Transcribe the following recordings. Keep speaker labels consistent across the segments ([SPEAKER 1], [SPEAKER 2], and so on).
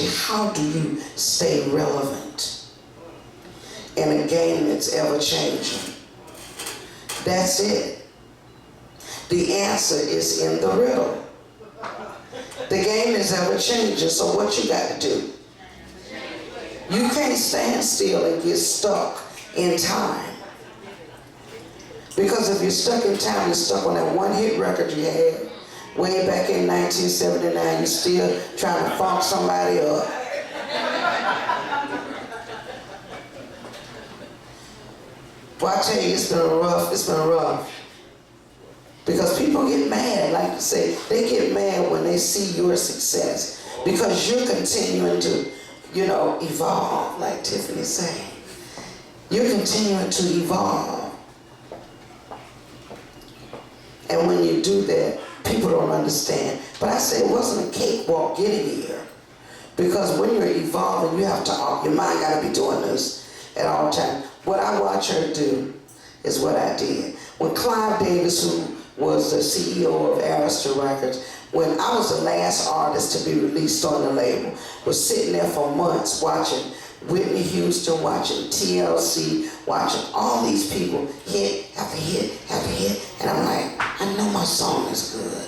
[SPEAKER 1] how do you stay relevant in a game that's ever changing? That's it. The answer is in the riddle. The game is ever changing, so what you got to do? You can't stand still and get stuck in time. Because if you're stuck in time, you're stuck on that one hit record you had way back in 1979. You're still trying to funk somebody up. Well, I tell you, it's been rough. Because people get mad, like you say, they get mad when they see your success. Because you're continuing to, evolve, like Tiffany said. You're continuing to evolve. And when you do that, people don't understand. But I say it wasn't a cakewalk getting here. Because when you're evolving, your mind got to be doing this at all times. What I watch her do is what I did. When Clive Davis, who was the CEO of Arista Records, when I was the last artist to be released on the label, was sitting there for months watching Whitney Houston, watching TLC, watching all these people hit after hit after hit, and I'm like, I know my song is good.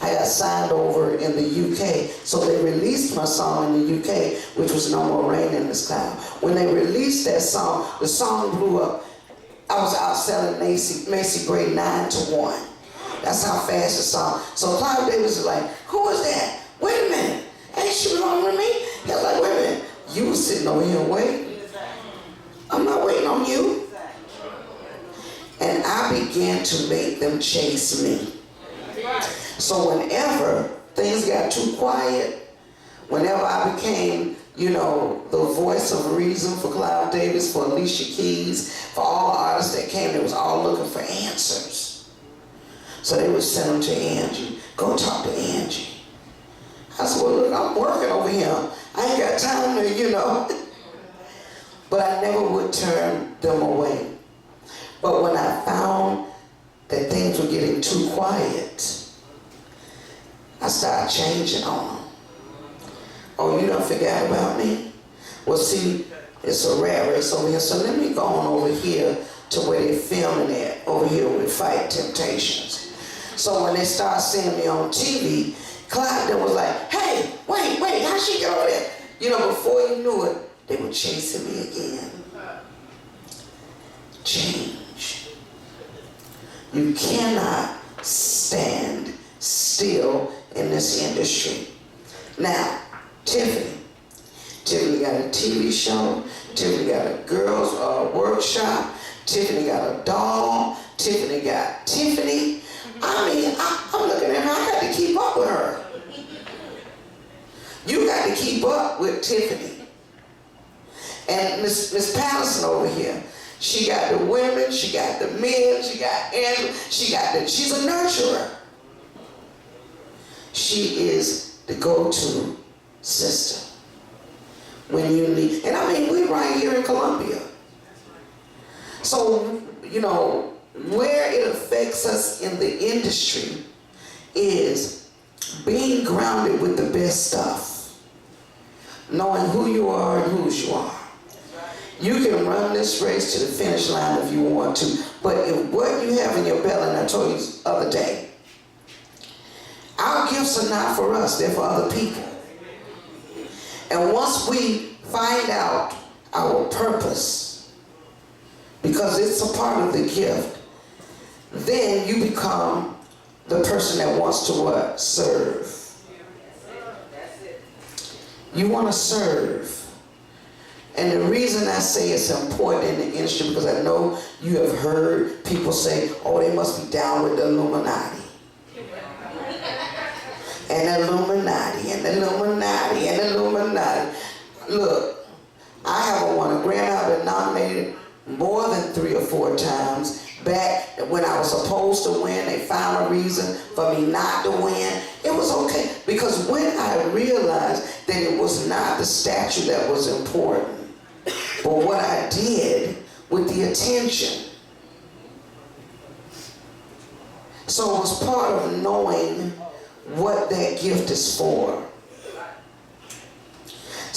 [SPEAKER 1] I got signed over in the UK, so they released my song in the UK, which was No More Rain in This Cloud. When they released that song, the song blew up. I was out selling Macy Gray 9-1. That's how fast the song. So Clive Davis was like, who is that? Wait a minute, ain't she belong with me? He was like, wait a minute, you was sitting over here waiting. I'm not waiting on you. And I began to make them chase me. So whenever things got too quiet, whenever I became, the voice of reason for Clive Davis, for Alicia Keys, for all the artists that came, they was all looking for answers. So they would send them to Angie. Go talk to Angie. I said, well, look, I'm working over here. I ain't got time to, But I never would turn them away. But when I found that things were getting too quiet, I started changing on them. Oh, you don't forget about me? Well, see, it's a rat race over here, so let me go on over here to where they're filming it, over here with Fight Temptations. So when they start seeing me on TV, Clive was like, hey, wait, how'd she get over there? Before you knew it, they were chasing me again. Change. You cannot stand still in this industry. Now, Tiffany got a TV show. Tiffany got a girls' workshop. Tiffany got a doll. Tiffany got Tiffany. I mean, I'm looking at her. I got to keep up with her. You got to keep up with Tiffany. And Miss Patterson over here, she got the women, she got the men, she got Andrew, she's a nurturer. She is the go-to sister when you need. And I mean, we're right here in Columbia. So, where it affects us in the industry is being grounded with the best stuff, knowing who you are and whose you are. You can run this race to the finish line if you want to, but if what you have in your belly, and I told you the other day, our gifts are not for us, they're for other people. And once we find out our purpose, because it's a part of the gift, then you become the person that wants to what? Serve. You want to serve. And the reason I say it's important in the industry, because I know you have heard people say, oh, they must be down with the Illuminati. And the Illuminati, and the Illuminati, and the Illuminati. Look, I haven't won a Grammy. I've been nominated more than 3 or 4 times. Back when I was supposed to win, they found a reason for me not to win. It was okay, because when I realized that it was not the statue that was important, but what I did with the attention. So it was part of knowing what that gift is for.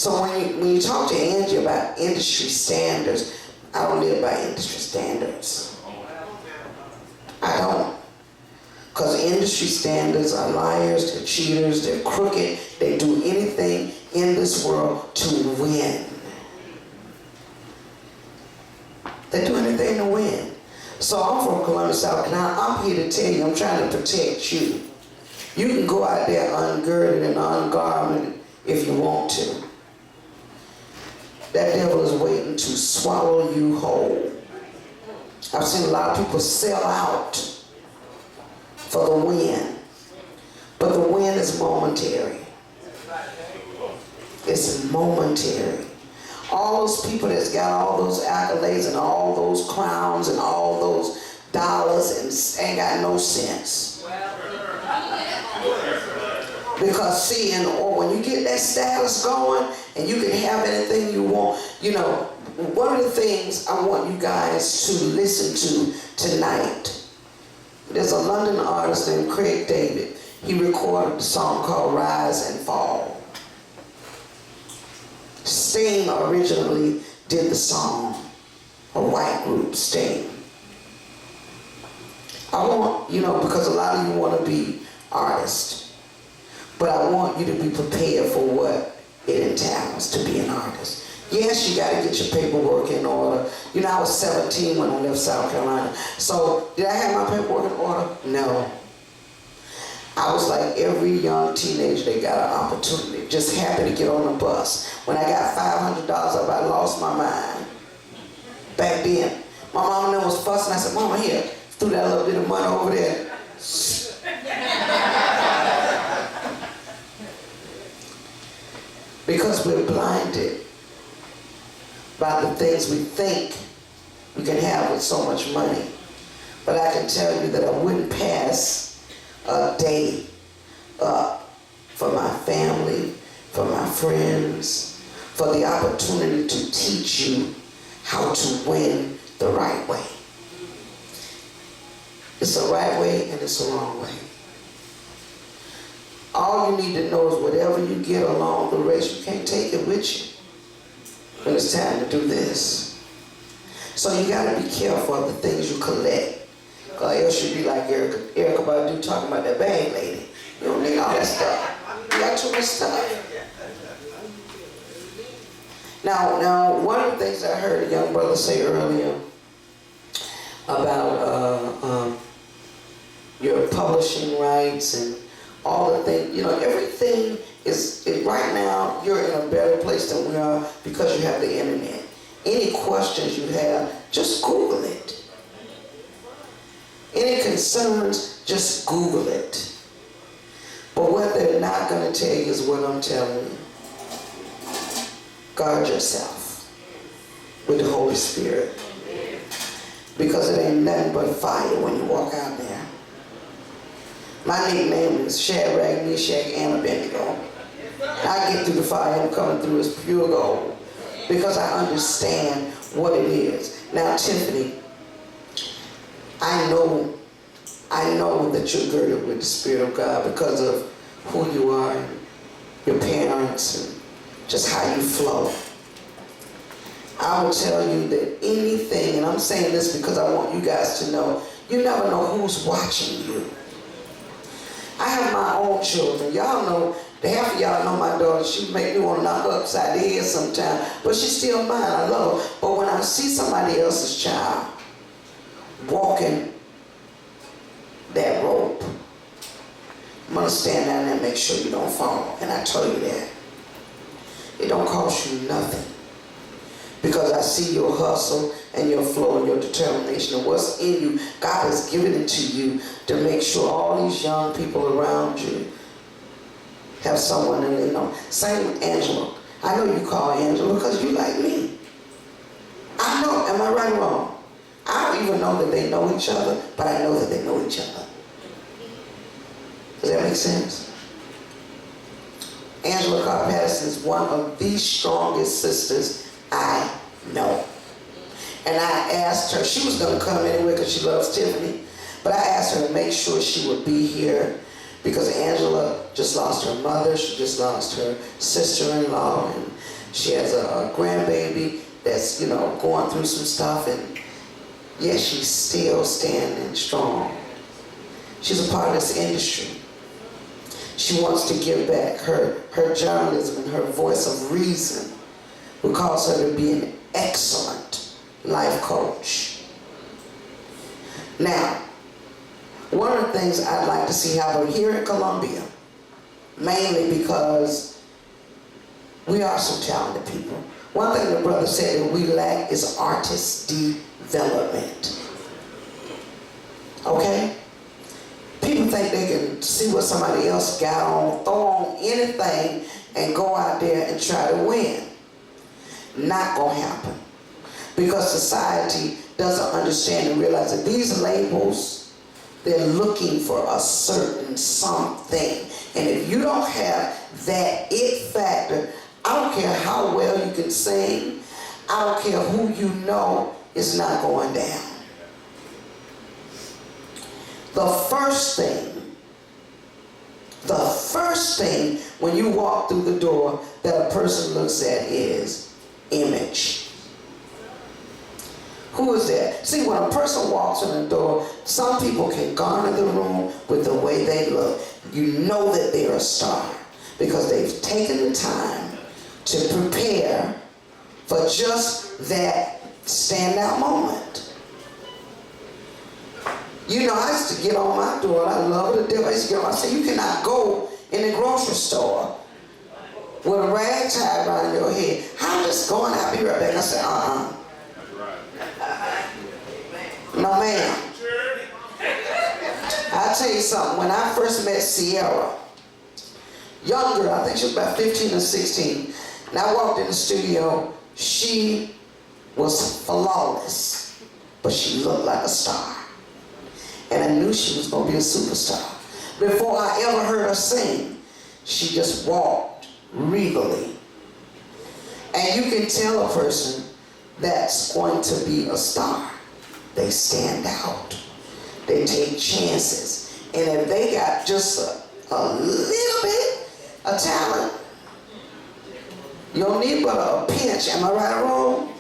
[SPEAKER 1] So when you talk to Angie about industry standards, I don't live by industry standards. I don't. Because industry standards are liars, they're cheaters, they're crooked, they do anything in this world to win. They do anything to win. So I'm from Columbus, South Carolina. I'm here to tell you, I'm trying to protect you. You can go out there ungirded and ungarmented if you want to. That devil is waiting to swallow you whole. I've seen a lot of people sell out for the win. But the win is momentary. It's momentary. All those people that's got all those accolades and all those crowns and all those dollars and ain't got no sense. Because see, when you get that status going and you can have anything you want, you know, one of the things I want you guys to listen to tonight, there's a London artist named Craig David. He recorded a song called Rise and Fall. Sting originally did the song, a white group, Sting. I want, you know, because a lot of you want to be artists, but I want you to be prepared for what it entails to be an artist. Yes, you got to get your paperwork in order. You know, I was 17 when I left South Carolina. So, did I have my paperwork in order? No. I was like every young teenager that got an opportunity, just happy to get on a bus. When I got $500, I about lost my mind. Back then, my mom and them was fussing. I said, Mama, here, threw that little bit of money over there. Because we're blinded by the things we think we can have with so much money. But I can tell you that I wouldn't pass a day up for my family, for my friends, for the opportunity to teach you how to win the right way. It's a right way and it's a wrong way. All you need to know is whatever you get along the race, you can't take it with you when it's time to do this. So you got to be careful of the things you collect. Or else you'd be like Erica Badu talking about that bang lady. You don't need all that stuff. You got too much stuff. Now, one of the things I heard a young brother say earlier about your publishing rights and all the things, you know, everything is right now, you're in a better place than we are because you have the internet. Any questions you have, just Google it. Any concerns, just Google it. But what they're not going to tell you is what I'm telling you. Guard yourself with the Holy Spirit. Because it ain't nothing but fire when you walk out there. My nickname is Shadrach, Meshach, and Abednego. I get through the fire, I'm coming through as pure gold. Because I understand what it is. Now, Tiffany, I know that you're girded with the Spirit of God because of who you are, and your parents, and just how you flow. I will tell you that anything, and I'm saying this because I want you guys to know, you never know who's watching you. I have my own children. Y'all know, half of y'all know my daughter. She make me want to knock her upside the head sometimes, but she's still mine. I love her. But when I see somebody else's child walking that rope, I'm going to stand down there and make sure you don't fall. And I tell you that. It don't cost you nothing. Because I see your hustle and your flow and your determination and what's in you. God has given it to you to make sure all these young people around you have someone that they know. Same with Angela. I know you call Angela because you like me. I know, am I right or wrong? I don't even know that they know each other, but I know that they know each other. Does that make sense? Angela Carr Patterson is one of the strongest sisters I know. And I asked her, she was going to come anyway because she loves Tiffany, but I asked her to make sure she would be here because Angela just lost her mother, she just lost her sister-in-law, and She has a grandbaby that's, you know, going through some stuff, and yet she's still standing strong. She's a part of this industry. She wants to give back. Her journalism and her voice of reason will cause her to be an excellent life coach. Now, one of the things I'd like to see happen here in Columbia, mainly because we are some talented people. One thing the brother said that we lack is artist development. Okay? People think they can see what somebody else got on, throw on anything, and go out there and try to win. Not gonna happen. Because society doesn't understand and realize that these labels, they're looking for a certain something. And if you don't have that it factor, I don't care how well you can sing, I don't care who you know, it's not going down. The first thing when you walk through the door that a person looks at is image. Who is that? See, when a person walks in the door, some people can garner the room with the way they look. You know that they're a star because they've taken the time to prepare for just that standout moment. You know, I used to get on my door, and I love it to death. I used to get on, I said, you cannot go in the grocery store with a rag tied around your head. I'm just going, I'll be right back. I said, no, ma'am. I'll tell you something. When I first met Sierra, young girl, I think she was about 15 or 16, and I walked in the studio, she was flawless, but she looked like a star. And I knew she was going to be a superstar. Before I ever heard her sing, she just walked regally. And you can tell a person that's going to be a star. They stand out. They take chances. And if they got just a little bit of talent, you don't need but a pinch. Am I right or wrong?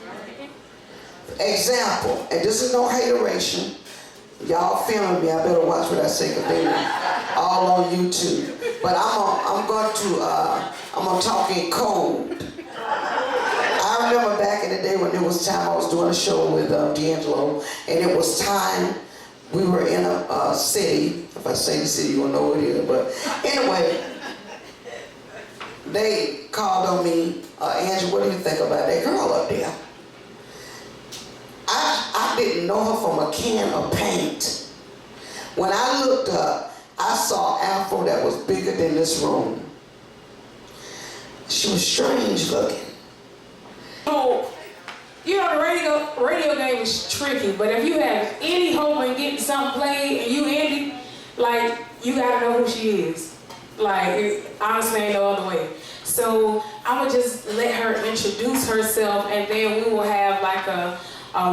[SPEAKER 1] Example, and this is no hateration. Y'all filming me, I better watch what I say because they're all on YouTube. But I'm going to talk in code. I remember back in the day when it was time, I was doing a show with D'Angelo, and it was time, we were in a city. If I say the city, you won't know what it is. But anyway, they called on me, Angie, what do you think about that girl up there? I didn't know her from a can of paint. When I looked up, I saw Afro that was bigger than this room. She was strange looking.
[SPEAKER 2] Oh, you know, the radio game is tricky, but if you have any hope in getting something played and you end it, like, you gotta know who she is. Like, it honestly ain't no other way. So I would just let her introduce herself, and then we will have like a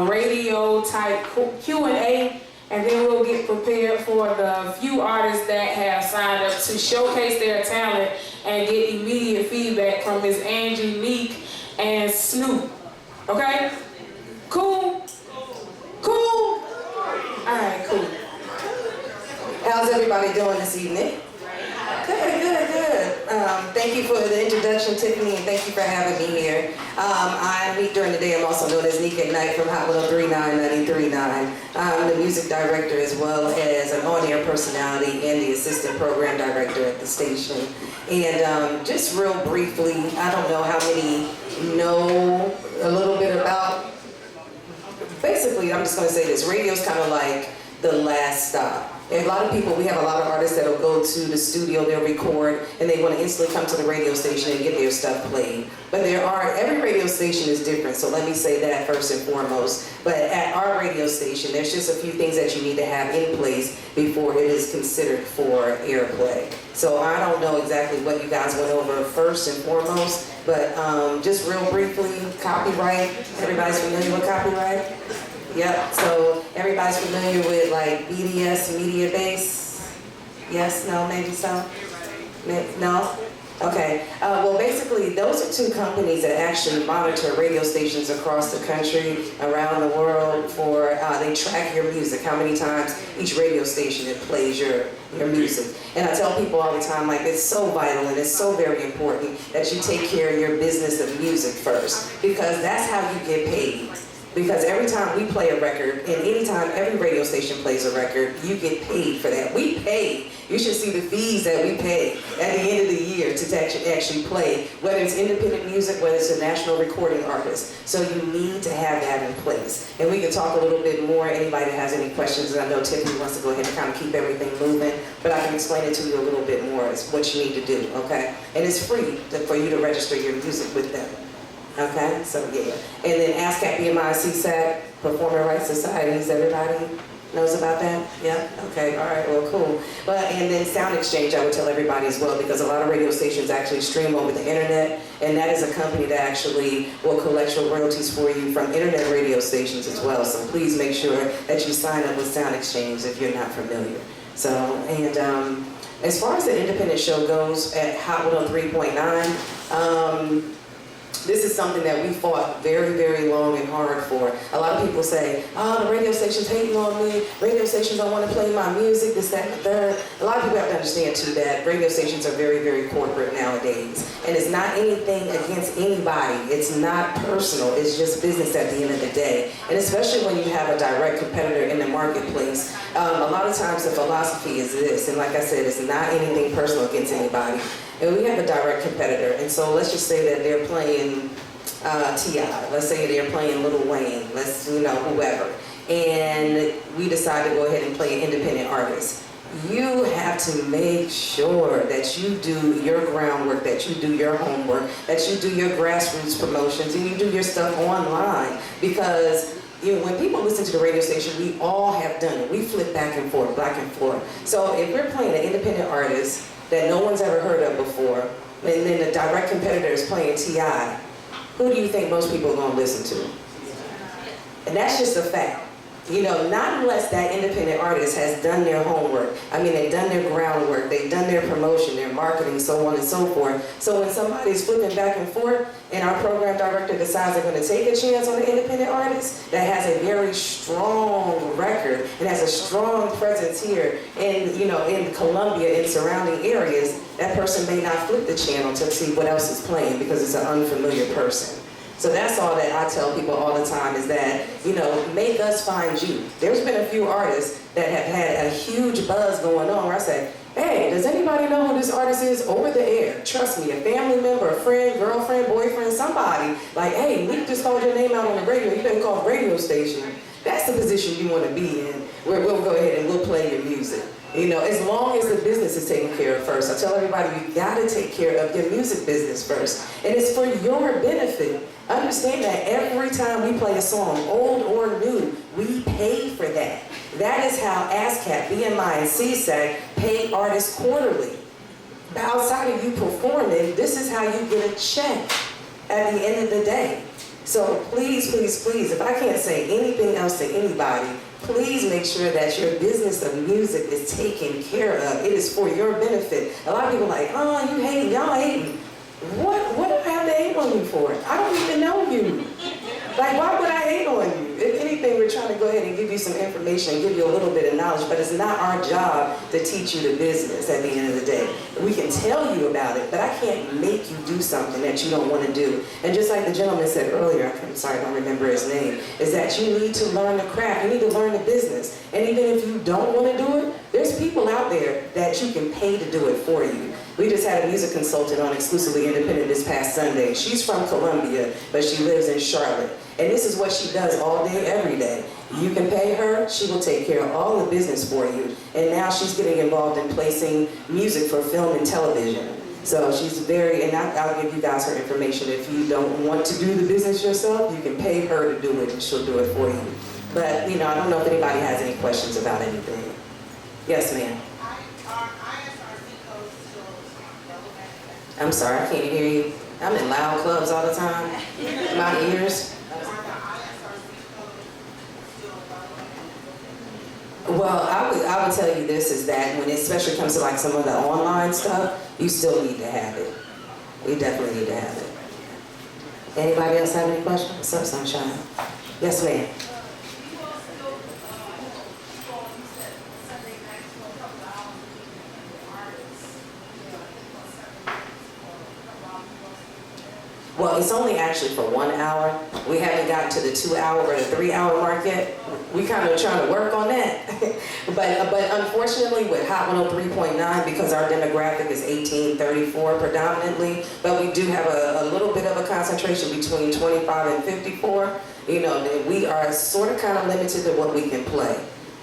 [SPEAKER 2] radio type Q&A, and then we'll get prepared for the few artists that have signed up to showcase their talent and get immediate feedback from Ms. Angie, Neek, and Snoop. Okay? Cool? Cool? Alright, cool.
[SPEAKER 3] How's everybody doing this evening? Good, good, good. Thank you for the introduction, Tiffany, and thank you for having me here. I meet during the day. I'm also known as Neek at Night from Hot 103.9. I'm the music director as well as an on-air personality and the assistant program director at the station. And just real briefly, I don't know how many know a little bit about, basically I'm just going to say this, radio's kind of like the last stop. And a lot of people, we have a lot of artists that'll go to the studio, they'll record, and they want to instantly come to the radio station and get their stuff played. But every radio station is different, so let me say that first and foremost. But at our radio station, there's just a few things that you need to have in place before it is considered for airplay. So I don't know exactly what you guys went over first and foremost, but just real briefly, copyright. Everybody's familiar with copyright? Yep, so everybody's familiar with like BDS, media base? Yes, no, maybe so? No? Okay, well basically those are two companies that actually monitor radio stations across the country, around the world for, they track your music, how many times each radio station it plays your music. And I tell people all the time, like, it's so vital and it's so very important that you take care of your business of music first, because that's how you get paid. Because every time we play a record, and anytime every radio station plays a record, you get paid for that. We pay. You should see the fees that we pay at the end of the year to actually play, whether it's independent music, whether it's a national recording artist. So you need to have that in place. And we can talk a little bit more. Anybody that has any questions, and I know Tiffany wants to go ahead and kind of keep everything moving, but I can explain it to you a little bit more. It's what you need to do, okay? And it's free for you to register your music with them. Okay, so yeah. And then ASCAP, BMI, CSAC, Performing Rights Societies, everybody knows about that? Yeah? Okay, all right, well, cool. But, and then Sound Exchange, I would tell everybody as well, because a lot of radio stations actually stream over the internet, and that is a company that actually will collect your royalties for you from internet radio stations as well. So please make sure that you sign up with Sound Exchange if you're not familiar. So, and as far as the independent show goes at Hot 103.9, this is something that we fought very, very long and hard for. A lot of people say, oh, the radio station's hating on me. Radio stations don't want to play my music, this, that, and the third. A lot of people have to understand, too, that radio stations are very, very corporate nowadays. And it's not anything against anybody. It's not personal. It's just business at the end of the day. And especially when you have a direct competitor in the marketplace, a lot of times the philosophy is this. And like I said, it's not anything personal against anybody. And we have a direct competitor, and so let's just say that they're playing T.I., let's say they're playing Lil Wayne, whoever, and we decide to go ahead and play an independent artist. You have to make sure that you do your groundwork, that you do your homework, that you do your grassroots promotions, and you do your stuff online, because when people listen to the radio station, we all have done it. We flip back and forth, back and forth. So if we're playing an independent artist that no one's ever heard of before, and then the direct competitor is playing T.I., who do you think most people are going to listen to? And that's just a fact. Not unless that independent artist has done their homework. I mean, they've done their groundwork, they've done their promotion, their marketing, so on and so forth. So when somebody's flipping back and forth, and our program director decides they're going to take a chance on an independent artist that has a very strong record and has a strong presence here in Columbia and surrounding areas, that person may not flip the channel to see what else is playing because it's an unfamiliar person. So that's all that I tell people all the time is that, make us find you. There's been a few artists that have had a huge buzz going on where I say, hey, does anybody know who this artist is over the air? Trust me, a family member, a friend, girlfriend, boyfriend, somebody, like, hey, we just called your name out on the radio, you better call the radio station. That's the position you want to be in, where we'll go ahead and we'll play your music. As long as the business is taken care of first. I tell everybody, you gotta take care of your music business first. And it's for your benefit. Understand that every time we play a song, old or new, we pay for that. That is how ASCAP, BMI, and CSAC pay artists quarterly. But outside of you performing, this is how you get a check at the end of the day. So please, please, please, if I can't say anything else to anybody, please make sure that your business of music is taken care of. It is for your benefit. A lot of people are like, oh, you hating, y'all hating. What do I have to hate on you for? I don't even know you. Like, why would I hate on you? If anything, we're trying to go ahead and give you some information and give you a little bit of knowledge, but it's not our job to teach you the business at the end of the day. We can tell you about it, but I can't make you do something that you don't want to do. And just like the gentleman said earlier, I'm sorry, I don't remember his name, is that you need to learn the craft. You need to learn the business. And even if you don't want to do it, there's people out there that you can pay to do it for you. We just had a music consultant on Exclusively Independent this past Sunday. She's from Columbia, but she lives in Charlotte. And this is what she does all day, every day. You can pay her, she will take care of all the business for you. And now she's getting involved in placing music for film and television. So she's very, and I'll give you guys her information. If you don't want to do the business yourself, you can pay her to do it and she'll do it for you. But, I don't know if anybody has any questions about anything. Yes, ma'am. I'm sorry, I can't hear you. I'm in loud clubs all the time. My ears. Well, I would tell you this is that when it especially comes to like some of the online stuff, you still need to have it. We definitely need to have it. Anybody else have any questions? What's up, Sunshine? Yes, ma'am. Well, it's only actually for 1 hour. We haven't gotten to the 2 hour or the 3 hour mark yet. We kind of trying to work on that. but unfortunately with Hot 103.9, because our demographic is 18-34 predominantly, but we do have a little bit of a concentration between 25 and 54, you know, we are sort of kind of limited to what we can play.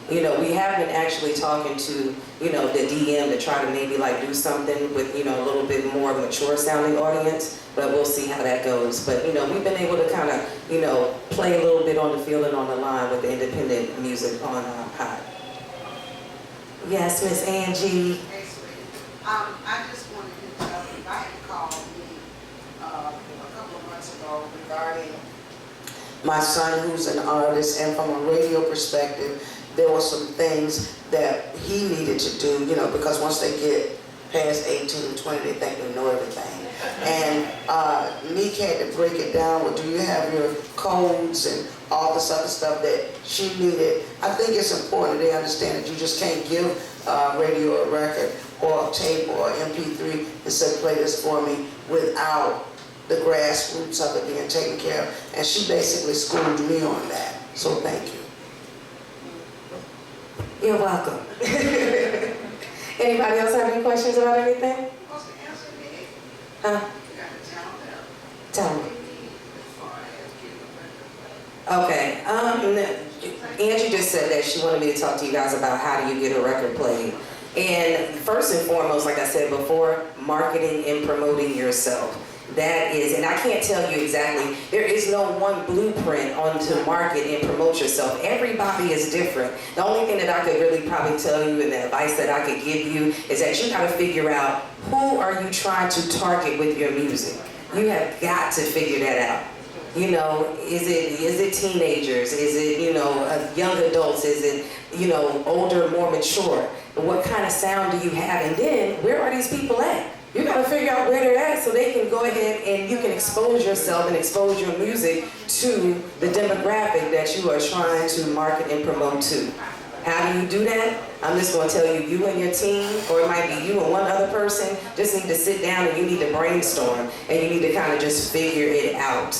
[SPEAKER 3] You know, we have been actually talking to, you know, the DM to try to maybe like do something with, you know, a little bit more mature sounding audience, but we'll see how that goes. But, you know, we've been able to kind of, you know, play a little bit on the field and on the line with the independent music on Hot. Yes, Miss Angie.
[SPEAKER 4] Hey, sweetie. I just wanted to tell you, I had called me a couple of months ago regarding
[SPEAKER 1] My son, who's an artist, and from a radio perspective, there were some things that he needed to do, you know, because once they get past 18 and 20, they think they know everything. And Meek had to break it down with, do you have your codes and all this other stuff that she needed. I think it's important that they understand that you just can't give radio a record or a tape or MP3 and say, play this for me, without the grassroots of it being taken care of. And she basically schooled me on that. So thank you.
[SPEAKER 3] You're welcome. Anybody else have any questions about anything?
[SPEAKER 4] what's the answer me.
[SPEAKER 3] Huh?
[SPEAKER 4] You got to tell them
[SPEAKER 3] Tell me.
[SPEAKER 4] what they need as far as getting a record.
[SPEAKER 3] Okay. Angie just said that she wanted me to talk to you guys about how do you get a record played. And first and foremost, like I said before, marketing and promoting yourself. That is, and I can't tell you exactly, there is no one blueprint on to market and promote yourself. Everybody is different. The only thing that I could really probably tell you and the advice that I could give you is that you got to figure out who are you trying to target with your music. You have got to figure that out. You know, is it teenagers? Is it, you know, young adults? Is it, you know, older, more mature? What kind of sound do you have? And then, where are these people at? You gotta figure out where they're at so they can go ahead and you can expose yourself and expose your music to the demographic that you are trying to market and promote to. How do you do that? I'm just gonna tell you, you and your team, or it might be you and one other person, just need to sit down and you need to brainstorm and you need to kind of just figure it out.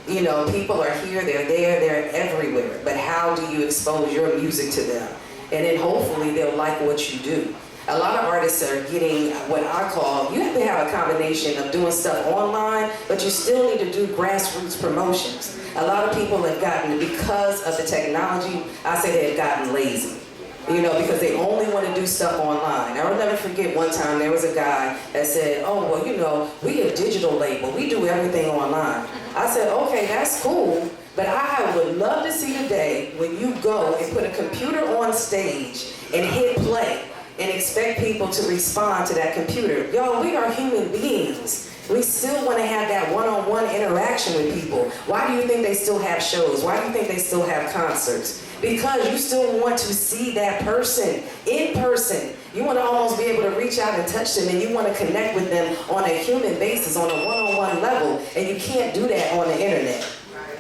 [SPEAKER 3] You know, people are here, they're there, they're everywhere, but how do you expose your music to them? And then hopefully they'll like what you do. A lot of artists are getting what I call, you have to have a combination of doing stuff online, but you still need to do grassroots promotions. A lot of people have gotten, because of the technology, I say they've gotten lazy. You know, because they only want to do stuff online. I will never forget one time there was a guy that said, oh, well, you know, we a digital label. We do everything online. I said, okay, that's cool, but I would love to see the day when you go and put a computer on stage and hit play and expect people to respond to that computer. Y'all, we are human beings. We still want to have that one-on-one interaction with people. Why do you think they still have shows? Why do you think they still have concerts? Because you still want to see that person in person. You want to almost be able to reach out and touch them, and you want to connect with them on a human basis, on a one-on-one level, and you can't do that on the internet.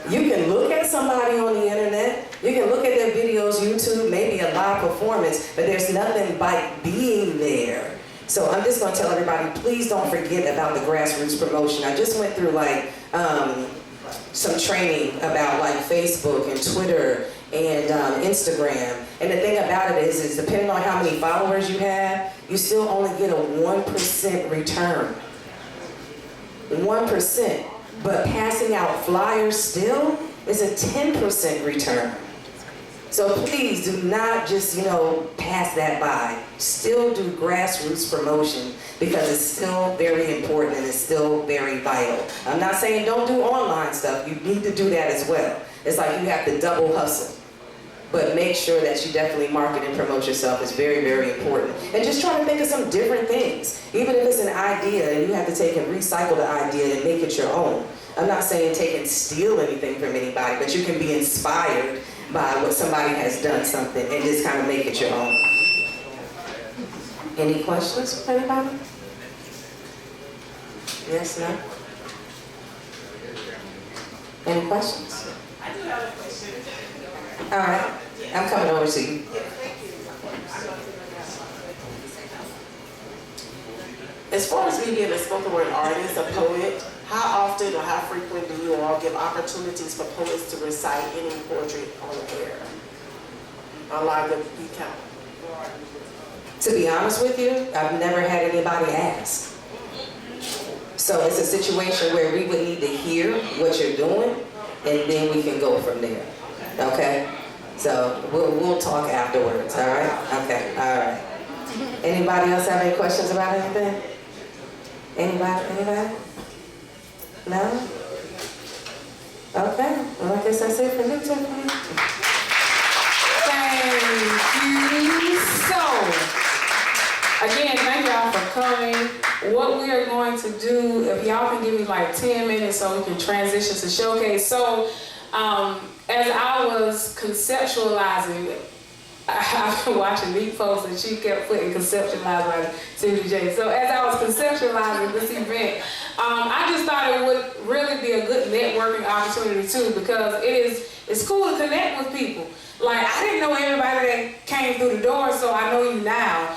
[SPEAKER 3] You can look at somebody on the internet, you can look at their videos, YouTube, maybe a live performance, but there's nothing like being there. So I'm just going to tell everybody, please don't forget about the grassroots promotion. I just went through like some training about like Facebook and Twitter and Instagram. And the thing about it is depending on how many followers you have, you still only get a 1% return. 1%. But passing out flyers still is a 10% return. So please do not just, you know, pass that by. Still do grassroots promotion because it's still very important and it's still very vital. I'm not saying don't do online stuff. You need to do that as well. It's like you have to double hustle. But make sure that you definitely market and promote yourself is very, very important. And just try to think of some different things. Even if it's an idea and you have to take and recycle the idea and make it your own. I'm not saying take and steal anything from anybody, but you can be inspired by what somebody has done something and just kind of make it your own. Any questions for anybody? Yes, no? Any questions?
[SPEAKER 4] I do have a question.
[SPEAKER 3] All right, I'm coming over to you.
[SPEAKER 5] As far as me being a spoken word artist, a poet, how often or how frequent do you all give opportunities for poets to recite any poetry on the air? On live account?
[SPEAKER 3] To be honest with you, I've never had anybody ask. So it's a situation where we would need to hear what you're doing, and then we can go from there. Okay? So we'll talk afterwards, all right? Okay, all right. Anybody else have any questions about anything? Anybody? No? Okay, well, I guess that's it for me, Tiffany.
[SPEAKER 2] Thank you. So, again, thank y'all for coming. What we are going to do, if y'all can give me like 10 minutes so we can transition to showcase. So, as I was conceptualizing, I've been watching these folks and she kept putting conceptualizing like CBJ. So as I was conceptualizing this event, I just thought it would really be a good networking opportunity too, because it's cool to connect with people. Like, I didn't know everybody that came through the door, so I know you now.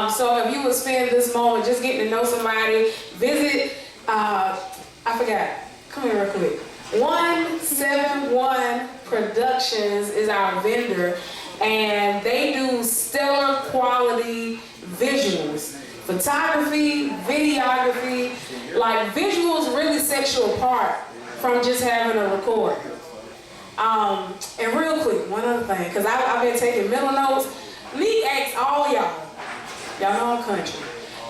[SPEAKER 2] So if you would spend this moment just getting to know somebody, visit, I forgot, come here real quick. 171 Productions is our vendor, and they do stellar quality visuals. Photography, videography, like visuals really set you apart from just having a recorder. And real quick, one other thing, because I've been taking mental notes. Lee asked all y'all know I'm country.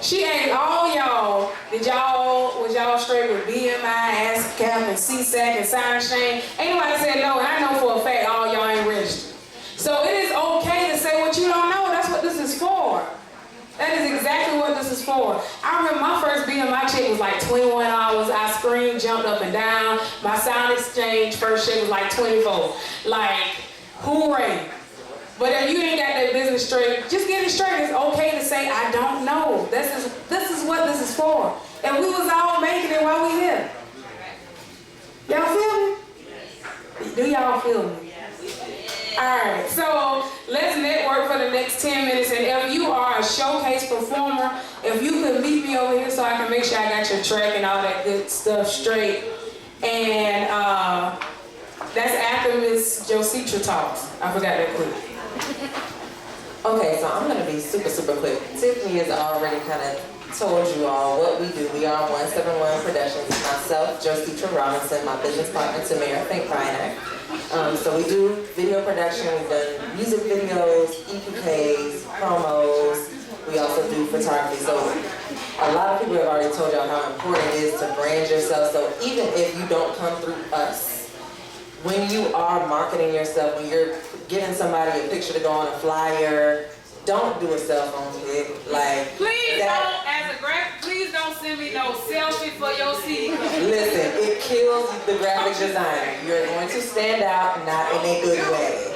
[SPEAKER 2] She asked all y'all, was y'all straight with BMI, ASCAP, and CSAC, and Siren Shane? Ain't nobody said no, and I know for a fact all y'all ain't registered. So it is okay to say what you don't know. That's what this is for. That is exactly what this is for. I remember my first BMI check was like $21. I screamed, jumped up and down. My Sound Exchange first check was like $24. Like, hooray. But if you ain't got that business straight, just get it straight. It's okay to say, I don't know. This is what this is for. And we was all making it while we here. Y'all feel me? Do y'all feel me? Alright, so let's network for the next 10 minutes, and if you are a showcase performer, if you could meet me over here so I can make sure I got your track and all that good stuff straight. And that's after Miss Jositra talks. I forgot that quick.
[SPEAKER 6] Okay, so I'm going to be super quick. Tiffany has already kind of told you all what we do. We are 171 Productions. Myself, Jositra Robinson, my business partner, Tamara Fink-Reiner. So we do video production, we've done music videos, EPKs, promos, we also do photography. So a lot of people have already told y'all how important it is to brand yourself. So even if you don't come through us, when you are marketing yourself, when you're giving somebody a picture to go on a flyer, don't do a cell phone pic. Like,
[SPEAKER 2] Please don't send me no selfie for your CD.
[SPEAKER 6] Listen, it kills the graphic designer. You're going to stand out, not in a good way.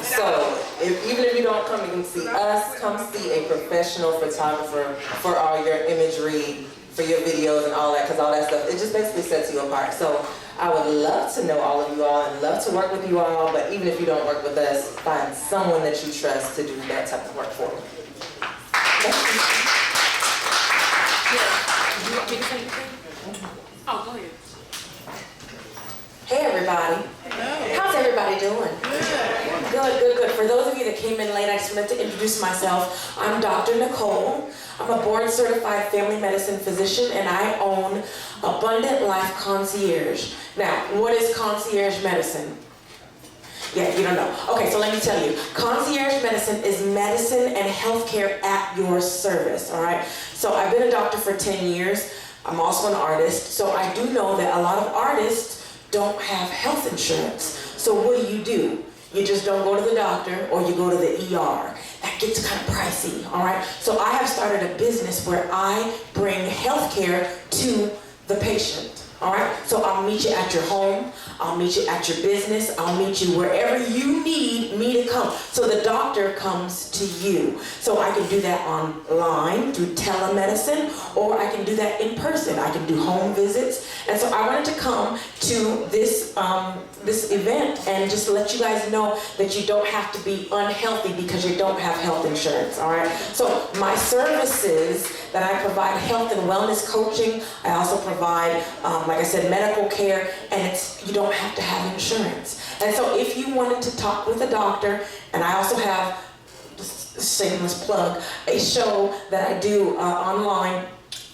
[SPEAKER 6] So, even if you don't come and see us, come see a professional photographer for all your imagery, for your videos and all that, because all that stuff, it just basically sets you apart. So, I would love to know all of you all and love to work with you all, but even if you don't work with us, find someone that you trust to do that type of work for you. Thank you.
[SPEAKER 2] Do you want me to say anything? Oh, go ahead.
[SPEAKER 7] Hey everybody. How's everybody doing? Good. For those of you that came in late, I just wanted to introduce myself. I'm Dr. Nicole. I'm a board certified family medicine physician and I own Abundant Life Concierge. Now, what is concierge medicine? Yeah, you don't know. Okay, so let me tell you. Concierge medicine is medicine and healthcare at your service, all right? So I've been a doctor for 10 years. I'm also an artist. So I do know that a lot of artists don't have health insurance. So what do? You just don't go to the doctor or you go to the ER. That gets kind of pricey, all right? So I have started a business where I bring healthcare to the patient, All right, so I'll meet you at your home, I'll meet you at your business, I'll meet you wherever you need me to come. So the doctor comes to you. So I can do that online through telemedicine, or I can do that in person. I can do home visits. And so I wanted to come to this this event and just let you guys know that you don't have to be unhealthy because you don't have health insurance, all right? So my services that I provide, health and wellness coaching, I also provide, like I said, medical care, and you don't have to have insurance. And so if you wanted to talk with a doctor, and I also have, just a shameless plug, a show that I do online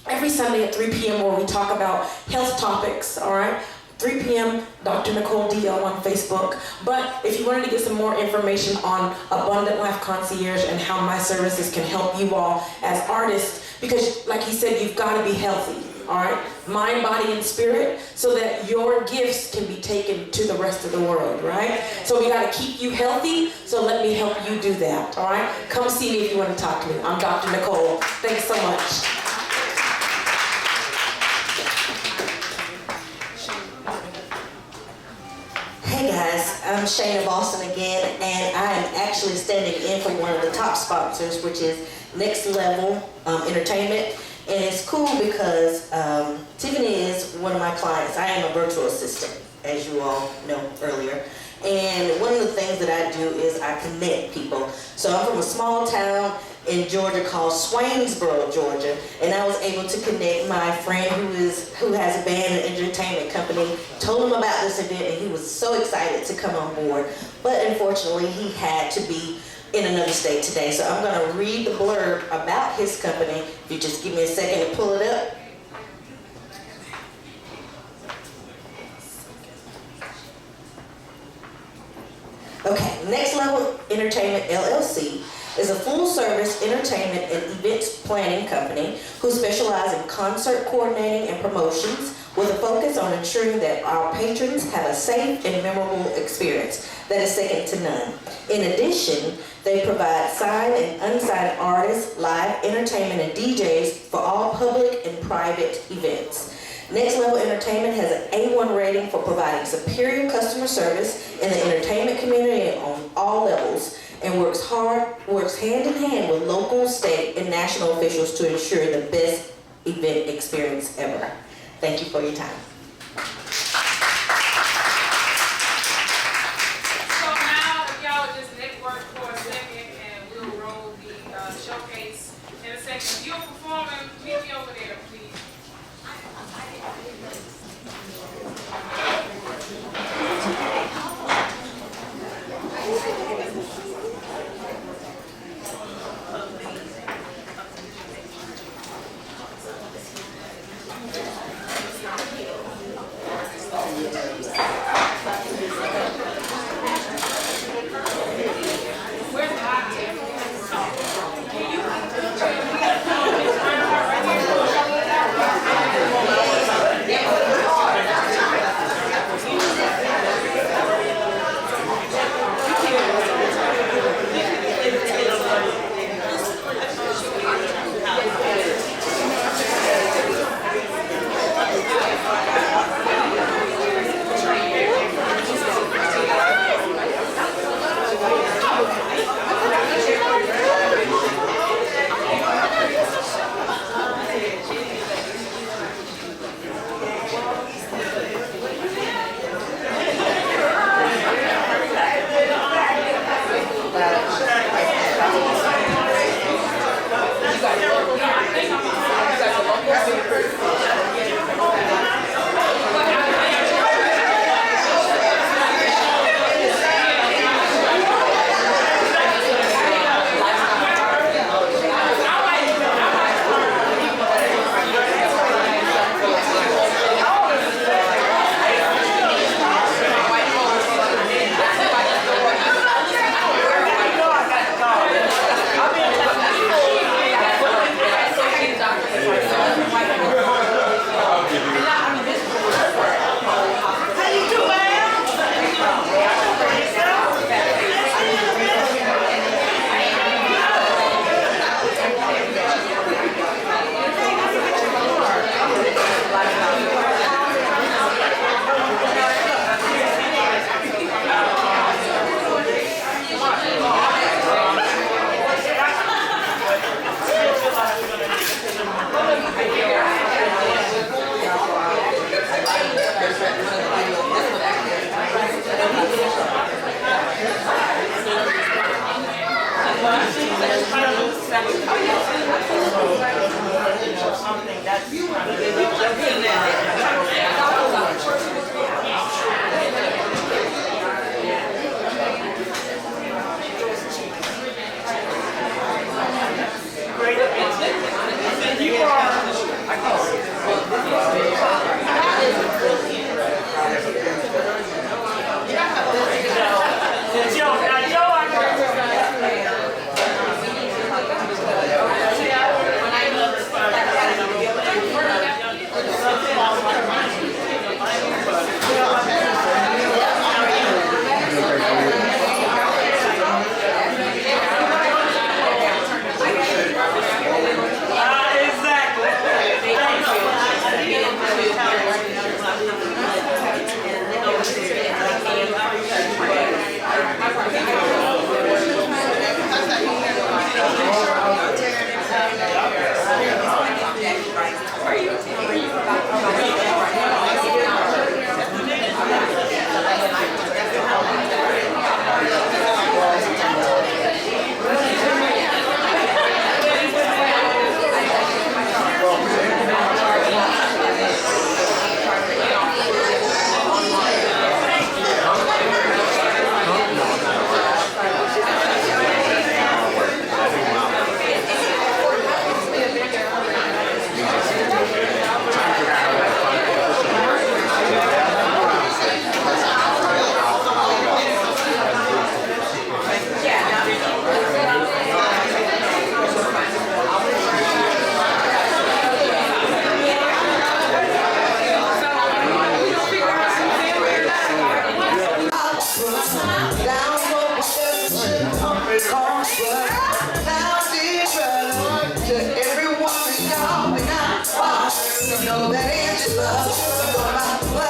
[SPEAKER 7] every Sunday at 3 p.m. where we talk about health topics, all right? 3 p.m., Dr. Nicole DL on Facebook. But if you wanted to get some more information on Abundant Life Concierge and how my services can help you all as artists, because like he said, you've got to be healthy, all right? Mind, body, and spirit, so that your gifts can be taken to the rest of the world, right? So we got to keep you healthy, so let me help you do that, all right? Come see me if you want to talk to me. I'm Dr. Nicole. Thanks so much.
[SPEAKER 8] Hey guys, I'm Shayna Boston again, and I am actually standing in for one of the top sponsors, which is Next Level Entertainment. And it's cool because Tiffany is one of my clients. I am a virtual assistant, as you all know earlier. And one of the things that I do is I connect people. So I'm from a small town in Georgia called Swainsboro, Georgia, and I was able to connect my friend who has a band and entertainment company, told him about this event, and he was so excited to come on board. But unfortunately, he had to be in another state today. So I'm going to read the blurb about his company. If you just give me a second to pull it up. Okay, Next Level Entertainment LLC is a full-service entertainment and events planning company who specialize in concert coordinating and promotions with a focus on ensuring that our patrons have a safe and memorable experience that is second to none. In addition, they provide signed and unsigned artists, live entertainment, and DJs for all public and private events. Next Level Entertainment has an A1 rating for providing superior customer service in the entertainment community on all levels, and works hand in hand with local, state, and national officials to ensure the best event experience ever. Thank you for your time.
[SPEAKER 2] So now, if y'all would just network for a second, and we'll roll the showcase in a second. If you're performing, meet me over there, please.
[SPEAKER 1] Down for whatever should come across, but now dear brother, to every one of y'all, and I know that Angela.